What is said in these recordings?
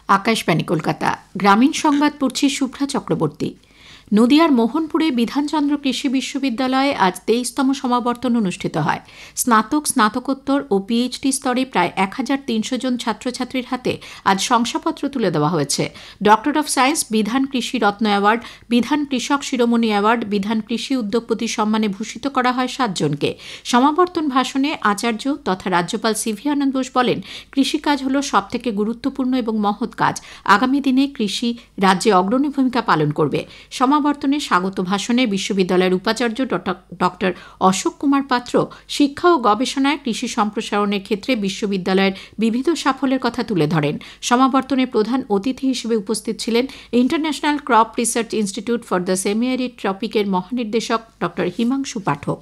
আকাশবাণী কলকাতা গ্রামীণ সংবাদ পড়ছি শুভ্রা চক্রবর্তী। নদিয়ার মোহনপুরে বিধানচন্দ্র কৃষি বিশ্ববিদ্যালয়ে আজ 23তম সমাবর্তন অনুষ্ঠিত হয়। স্নাতক, স্নাতকোত্তর ও পিএইচডি স্তরে প্রায় 1300 জন ছাত্রছাত্রীর হাতে আজ শংসাপত্র তুলে দেওয়া হয়েছে। ডক্টর অফ সায়েন্স, বিধান কৃষি রত্ন অ্যাওয়ার্ড, বিধান কৃষক শিরোমণি অ্যাওয়ার্ড, বিধান কৃষি উদ্যোগপতি সম্মানে ভূষিত করা হয় 7 জনকে। সমাবর্তন ভাষণে আচার্য তথা রাজ্যপাল সিভি আনন্দ বোস বলেন, কৃষিকাজ হল সবথেকে গুরুত্বপূর্ণ এবং মহৎ কাজ। আগামী দিনে কৃষি রাজ্যে অগ্রণী ভূমিকা পালন করবে। সমাবর্তনে স্বাগত ভাষণে বিশ্ববিদ্যালয়ের উপাচার্য ডক্টর অশোক কুমার পাত্র শিক্ষা ও গবেষণায় কৃষি সম্প্রসারণের ক্ষেত্রে বিশ্ববিদ্যালয়ের বিবিধ সাফল্যের কথা তুলে ধরেন। সমাবর্তনে প্রধান অতিথি হিসেবে উপস্থিত ছিলেন international crop research institute for the semi arid ট্রপিকের মহানির্দেশক ডক্টর হিমাংশু পাঠক।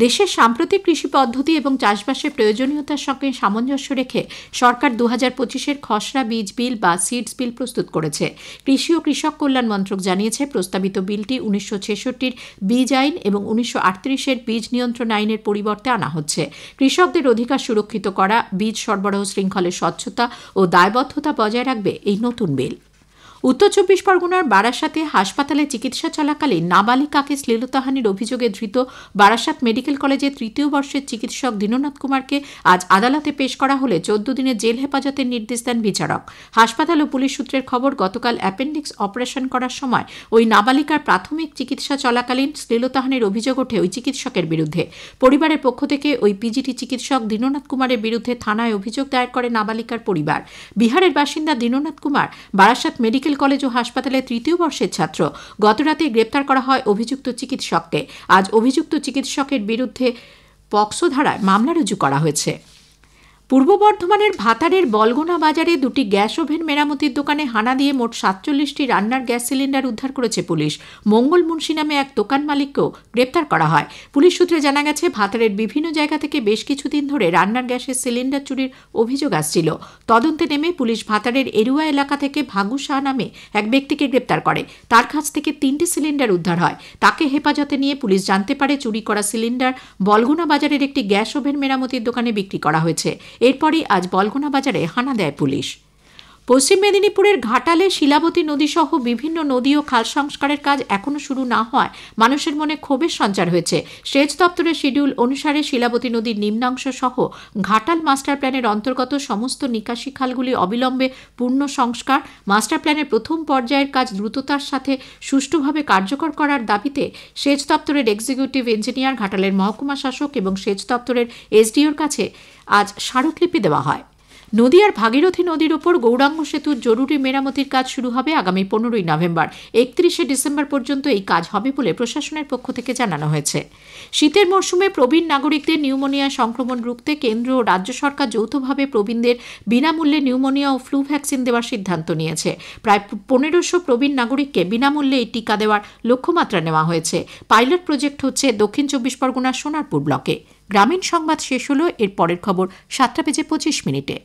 দেশের সাম্প্রতিক কৃষি পদ্ধতি এবং চাষবাসের প্রয়োজনীয়তার সঙ্গে সামঞ্জস্য রেখে সরকার 2025-এর খসড়া বীজ বিল বা সিডস বিল প্রস্তুত করেছে। কৃষি ও কৃষক কল্যাণ মন্ত্রক জানিয়েছে, প্রস্তাবিত বিলটি 1966-র বীজ আইন এবং 1938-এর বীজ নিয়ন্ত্রণ আইনের পরিবর্তে আনা হচ্ছে। কৃষকদের অধিকার সুরক্ষিত করা, বীজ সরবরাহ শৃঙ্খলের স্বচ্ছতা ও দায়বদ্ধতা বজায় রাখবে এই নতুন বিল। উত্তর 24 পরগনার বারাসাতে হাসপাতালে চিকিৎসা চলাকালীন নাবালিকাকে শ্লীলতাহানির অভিযোগে ধৃত বারাসাত মেডিকেল কলেজের 3য় বর্ষের চিকিৎসক দীননাথ কুমারকে আজ আদালতে পেশ করা হলে 14 দিনের জেল হেফাজতের নির্দেশ দেন বিচারক। হাসপাতাল ও পুলিশ সূত্রের খবর, গতকাল অ্যাপেন্ডিক্স অপারেশন করার সময় ওই নাবালিকার প্রাথমিক চিকিৎসা চলাকালীন শ্লীলতাহানির অভিযোগ ওঠে ওই চিকিৎসকের বিরুদ্ধে। পরিবারের পক্ষ থেকে ওই পিজিটি চিকিৎসক দীননাথ কুমারের বিরুদ্ধে থানায় অভিযোগ দায়ের করে নাবালিকার পরিবার। বিহারের বাসিন্দা দীননাথ কুমার বারাসাত মেডিকেল কলেজ ও হাসপাতালের 3য় বর্ষের ছাত্র। গতরাতে গ্রেপ্তার করা হয় অভিযুক্ত চিকিৎসককে। আজ অভিযুক্ত চিকিৎসকের বিরুদ্ধে পক্সো ধারায় মামলা রুজু করা হয়েছে। পূর্ব বর্ধমানের ভাতারের বলগোনা বাজারে 2টি গ্যাস ওভেন মেরামতির দোকানে হানা দিয়ে মোট 47টি রান্নার গ্যাস সিলিন্ডার উদ্ধার করেছে পুলিশ। মঙ্গল মুন্সি নামে এক দোকান মালিককেও গ্রেপ্তার করা হয়। পুলিশ সূত্রে জানা গেছে, ভাতারের বিভিন্ন জায়গা থেকে বেশ কিছুদিন ধরে রান্নার গ্যাসের সিলিন্ডার চুরির অভিযোগ আসছিল। তদন্তে নেমে পুলিশ ভাতারের এরুয়া এলাকা থেকে ভাগু শাহ নামে এক ব্যক্তিকে গ্রেপ্তার করে। তার কাছ থেকে 3টি সিলিন্ডার উদ্ধার হয়। তাকে হেফাজতে নিয়ে পুলিশ জানতে পারে, চুরি করা সিলিন্ডার বলগোনা বাজারের একটি গ্যাস ওভেন মেরামতির দোকানে বিক্রি করা হয়েছে। এরপরই আজ বলগোনা বাজারে হানা দেয় পুলিশ। পশ্চিম মেদিনীপুরের ঘাটালে শিলাবতী নদী সহ বিভিন্ন নদী ও খাল সংস্কারের কাজ এখনও শুরু না হওয়ায় মানুষের মনে ক্ষোভের সঞ্চার হয়েছে। সেচ দপ্তরের শিডিউল অনুসারে শিলাবতী নদীর নিম্নাংশ সহ ঘাটাল মাস্টার প্ল্যানের অন্তর্গত সমস্ত নিকাশি খালগুলি অবিলম্বে পূর্ণ সংস্কার, মাস্টার প্ল্যানের প্রথম পর্যায়ের কাজ দ্রুততার সাথে সুষ্ঠুভাবে কার্যকর করার দাবিতে সেচ দপ্তরের এক্সিকিউটিভ ইঞ্জিনিয়ার, ঘাটালের মহকুমা শাসক এবং সেচ দপ্তরের এসডিওর কাছে আজ স্মারকলিপি দেওয়া হয়। নদিয়ার ভাগীরথী নদীর ওপর গৌরাঙ্গ সেতুর জরুরি মেরামতির কাজ শুরু হবে আগামী 15ই নভেম্বর। 31শে ডিসেম্বর পর্যন্ত এই কাজ হবে বলে প্রশাসনের পক্ষ থেকে জানানো হয়েছে। শীতের মরশুমে প্রবীণ নাগরিকদের নিউমোনিয়া সংক্রমণ রুখতে কেন্দ্র ও রাজ্য সরকার যৌথভাবে প্রবীণদের বিনামূল্যে নিউমোনিয়া ও ফ্লু ভ্যাকসিন দেওয়ার সিদ্ধান্ত নিয়েছে। প্রায় 1500 প্রবীণ নাগরিককে বিনামূল্যে এই টিকা দেওয়ার লক্ষ্যমাত্রা নেওয়া হয়েছে। পাইলট প্রজেক্ট হচ্ছে দক্ষিণ 24 পরগনার সোনারপুর ব্লকে। গ্রামীণ সংবাদ শেষ হলো। এর পরের খবর 7টা বেজে 25 মিনিটে।